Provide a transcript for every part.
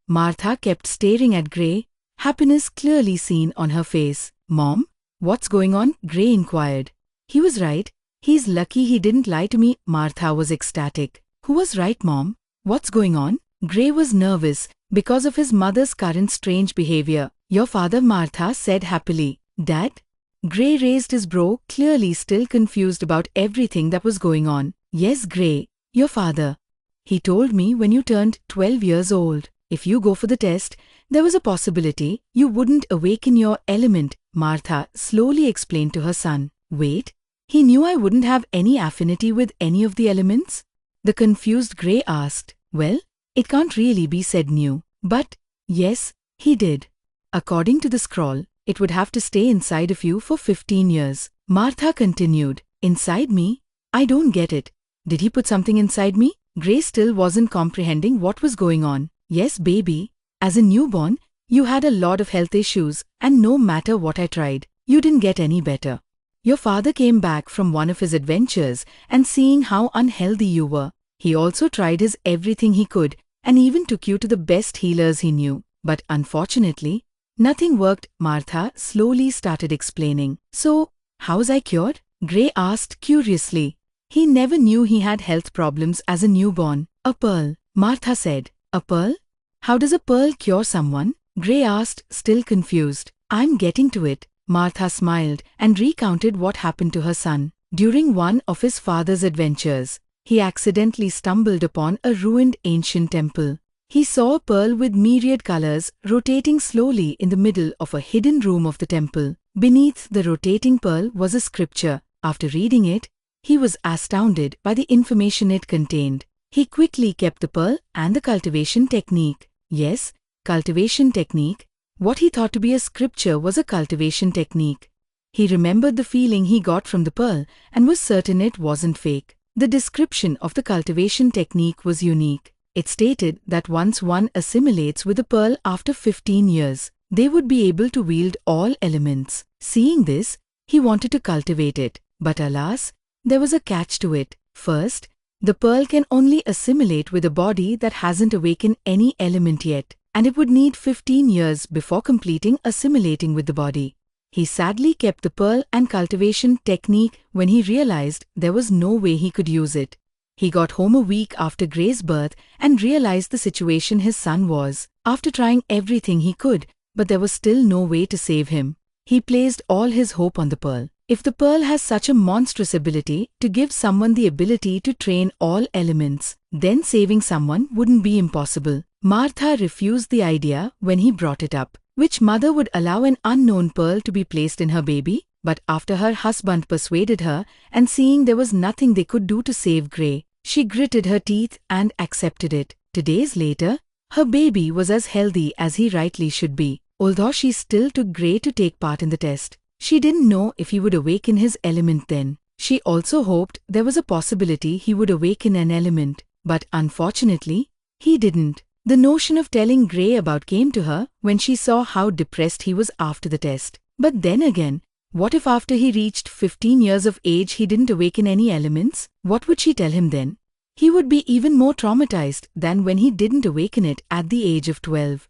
Martha kept staring at Gray, happiness clearly seen on her face. "Mom, what's going on?" Gray inquired. "He was right. He's lucky he didn't lie to me." Martha was ecstatic. "Who was right, Mom? What's going on?" Gray was nervous because of his mother's current strange behavior. "Your father," Martha said happily. "Dad?" Gray raised his brow, clearly still confused about everything that was going on. "Yes, Gray, your father. He told me when you turned 12 years old, if you go for the test, there was a possibility you wouldn't awaken your element," Martha slowly explained to her son. "Wait, he knew I wouldn't have any affinity with any of the elements?" The confused Gray asked. "Well, it can't really be said knew, but yes, he did. According to the scroll, it would have to stay inside of you for 15 years. Martha continued. "Inside me? I don't get it. Did he put something inside me?" Gray still wasn't comprehending what was going on. "Yes, baby. As a newborn, you had a lot of health issues, and no matter what I tried, you didn't get any better. Your father came back from one of his adventures, and seeing how unhealthy you were, he also tried his everything he could, and even took you to the best healers he knew. But unfortunately, nothing worked." Martha slowly started explaining. "So, how was I cured?" Gray asked curiously. He never knew he had health problems as a newborn. "A pearl," Martha said. "A pearl? How does a pearl cure someone?" Gray asked, still confused. "I'm getting to it." Martha smiled and recounted what happened to her son. During one of his father's adventures, he accidentally stumbled upon a ruined ancient temple. He saw a pearl with myriad colors rotating slowly in the middle of a hidden room of the temple. Beneath the rotating pearl was a scripture. After reading it, he was astounded by the information it contained. He quickly kept the pearl and the cultivation technique. Yes, cultivation technique. What he thought to be a scripture was a cultivation technique. He remembered the feeling he got from the pearl and was certain it wasn't fake. The description of the cultivation technique was unique. It stated that once one assimilates with a pearl after 15 years, they would be able to wield all elements. Seeing this, he wanted to cultivate it. But alas, there was a catch to it. First, the pearl can only assimilate with a body that hasn't awakened any element yet, and it would need 15 years before completing assimilating with the body. He sadly kept the pearl and cultivation technique when he realized there was no way he could use it. He got home a week after Gray's birth and realized the situation his son was. After trying everything he could, but there was still no way to save him. He placed all his hope on the pearl. If the pearl has such a monstrous ability to give someone the ability to train all elements, then saving someone wouldn't be impossible. Martha refused the idea when he brought it up. Which mother would allow an unknown pearl to be placed in her baby? But after her husband persuaded her, and seeing there was nothing they could do to save Gray, she gritted her teeth and accepted it. 2 days later, her baby was as healthy as he rightly should be. Although she still took Gray to take part in the test, she didn't know if he would awaken his element then. She also hoped there was a possibility he would awaken an element, but unfortunately, he didn't. The notion of telling Gray about came to her when she saw how depressed he was after the test. But then again, what if after he reached 15 years of age he didn't awaken any elements? What would she tell him then? He would be even more traumatized than when he didn't awaken it at the age of 12.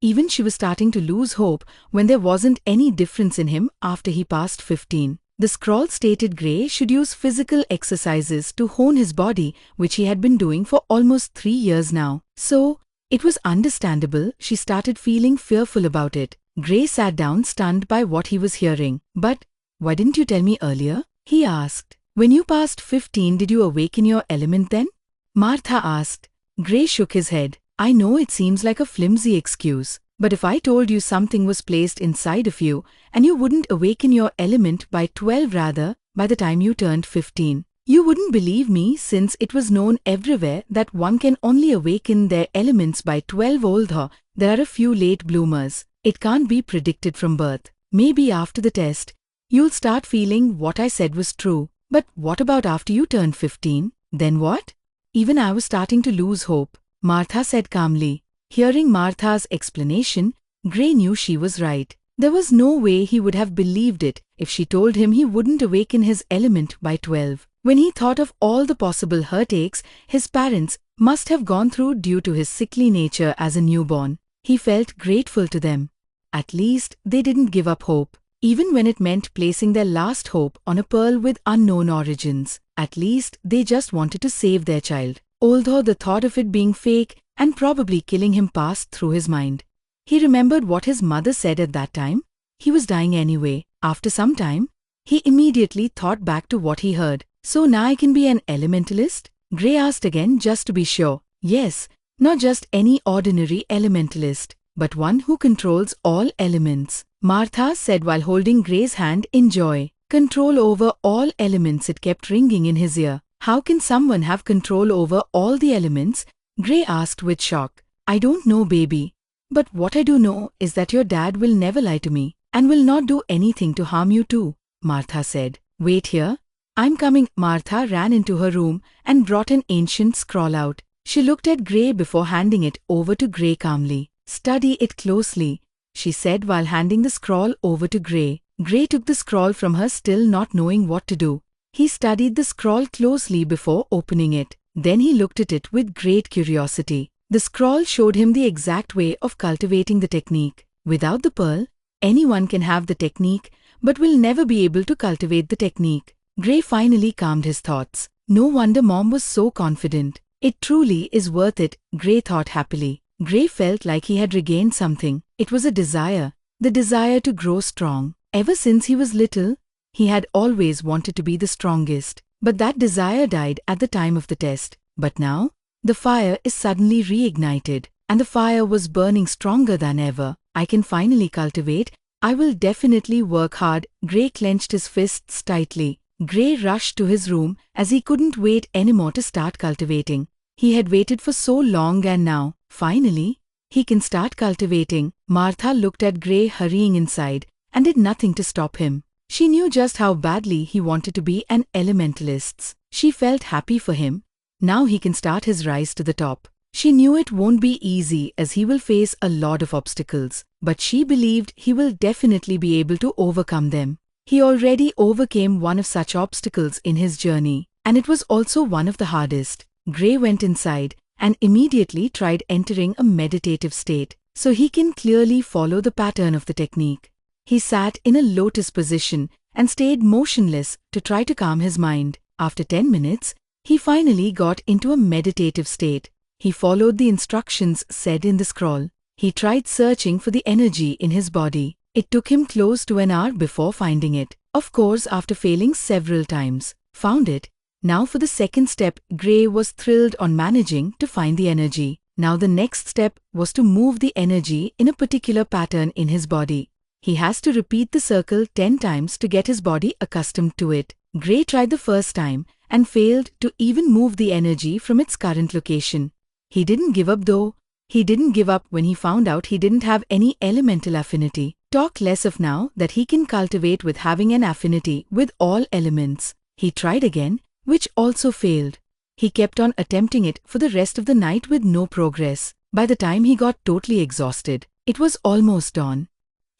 Even she was starting to lose hope when there wasn't any difference in him after he passed 15. The scroll stated Gray should use physical exercises to hone his body, which he had been doing for almost 3 years now. So, it was understandable she started feeling fearful about it. Gray sat down stunned by what he was hearing. "But why didn't you tell me earlier?" he asked. "When you passed 15, did you awaken your element then?" Martha asked. Gray shook his head. "I know it seems like a flimsy excuse, but if I told you something was placed inside of you and you wouldn't awaken your element by 12 rather, by the time you turned 15, you wouldn't believe me since it was known everywhere that one can only awaken their elements by 12 although there are a few late bloomers. It can't be predicted from birth. Maybe after the test, you'll start feeling what I said was true. But what about after you turned 15? Then what?" "Even I was starting to lose hope," Martha said calmly. Hearing Martha's explanation, Gray knew she was right. There was no way he would have believed it if she told him he wouldn't awaken his element by 12. When he thought of all the possible heartaches his parents must have gone through due to his sickly nature as a newborn, he felt grateful to them. At least they didn't give up hope, even when it meant placing their last hope on a pearl with unknown origins. At least they just wanted to save their child, although the thought of it being fake and probably killing him passed through his mind. He remembered what his mother said at that time. He was dying anyway. After some time, he immediately thought back to what he heard. So now I can be an elementalist? Gray asked again just to be sure. Yes, not just any ordinary elementalist, but one who controls all elements. Martha said while holding Gray's hand in joy. Control over all elements, it kept ringing in his ear. How can someone have control over all the elements? Gray asked with shock. I don't know, baby. But what I do know is that your dad will never lie to me and will not do anything to harm you too, Martha said. Wait here. I'm coming. Martha ran into her room and brought an ancient scroll out. She looked at Gray before handing it over to Gray calmly. Study it closely, she said while handing the scroll over to Gray. Gray took the scroll from her, still not knowing what to do. He studied the scroll closely before opening it. Then he looked at it with great curiosity. The scroll showed him the exact way of cultivating the technique. Without the pearl, anyone can have the technique, but will never be able to cultivate the technique. Gray finally calmed his thoughts. No wonder Mom was so confident. It truly is worth it, Gray thought happily. Gray felt like he had regained something. It was a desire, the desire to grow strong. Ever since he was little, he had always wanted to be the strongest. But that desire died at the time of the test. But now, the fire is suddenly reignited, and the fire was burning stronger than ever. I can finally cultivate. I will definitely work hard. Gray clenched his fists tightly. Gray rushed to his room as he couldn't wait anymore to start cultivating. He had waited for so long and now, finally, he can start cultivating. Martha looked at Gray hurrying inside and did nothing to stop him. She knew just how badly he wanted to be an elementalist. She felt happy for him. Now he can start his rise to the top. She knew it won't be easy as he will face a lot of obstacles, but she believed he will definitely be able to overcome them. He already overcame one of such obstacles in his journey, and it was also one of the hardest. Gray went inside and immediately tried entering a meditative state, so he can clearly follow the pattern of the technique. He sat in a lotus position and stayed motionless to try to calm his mind. After 10 minutes, he finally got into a meditative state. He followed the instructions said in the scroll. He tried searching for the energy in his body. It took him close to an hour before finding it. Of course, after failing several times, found it. Now for the second step, Gray was thrilled on managing to find the energy. Now the next step was to move the energy in a particular pattern in his body. He has to repeat the circle 10 times to get his body accustomed to it. Gray tried the first time and failed to even move the energy from its current location. He didn't give up though. He didn't give up when he found out he didn't have any elemental affinity. Talk less of now that he can cultivate with having an affinity with all elements. He tried again, which also failed. He kept on attempting it for the rest of the night with no progress. By the time he got totally exhausted, it was almost dawn.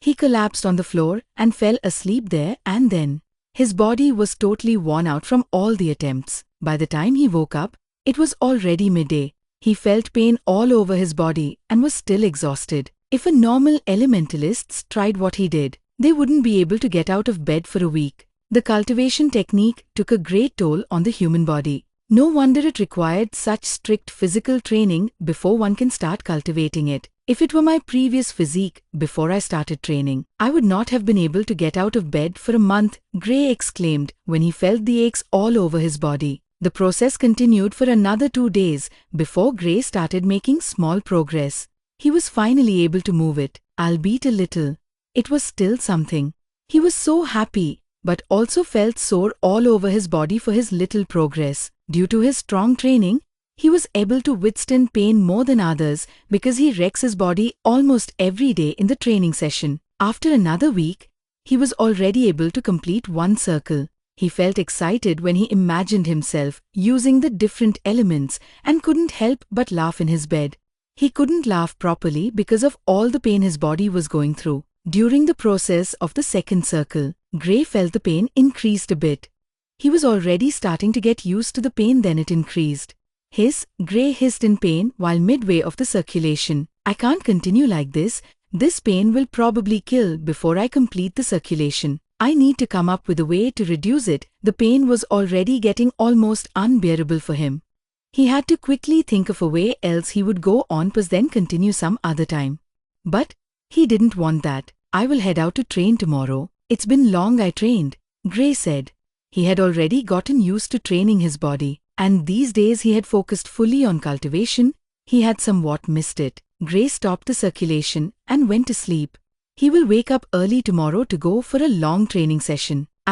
He collapsed on the floor and fell asleep there and then. His body was totally worn out from all the attempts. By the time he woke up, it was already midday. He felt pain all over his body and was still exhausted. If a normal elementalist tried what he did, they wouldn't be able to get out of bed for a week. The cultivation technique took a great toll on the human body. No wonder it required such strict physical training before one can start cultivating it. If it were my previous physique before I started training, I would not have been able to get out of bed for a month, Gray exclaimed when he felt the aches all over his body. The process continued for another 2 days before Gray started making small progress. He was finally able to move it, albeit a little. It was still something. He was so happy, but also felt sore all over his body for his little progress. Due to his strong training, he was able to withstand pain more than others because he wrecks his body almost every day in the training session. After another week, he was already able to complete 1 circle. He felt excited when he imagined himself using the different elements and couldn't help but laugh in his bed. He couldn't laugh properly because of all the pain his body was going through. During the process of the second circle, Gray felt the pain increased a bit. He was already starting to get used to the pain, then it increased. Gray hissed in pain while midway of the circulation. I can't continue like this. This pain will probably kill before I complete the circulation. I need to come up with a way to reduce it. The pain was already getting almost unbearable for him. He had to quickly think of a way, else he would go on pause then continue some other time. But he didn't want that. I will head out to train tomorrow. It's been long I trained, Gray said. He had already gotten used to training his body, and these days he had focused fully on cultivation. He had somewhat missed it. Gray stopped the circulation and went to sleep. He will wake up early tomorrow to go for a long training session. ****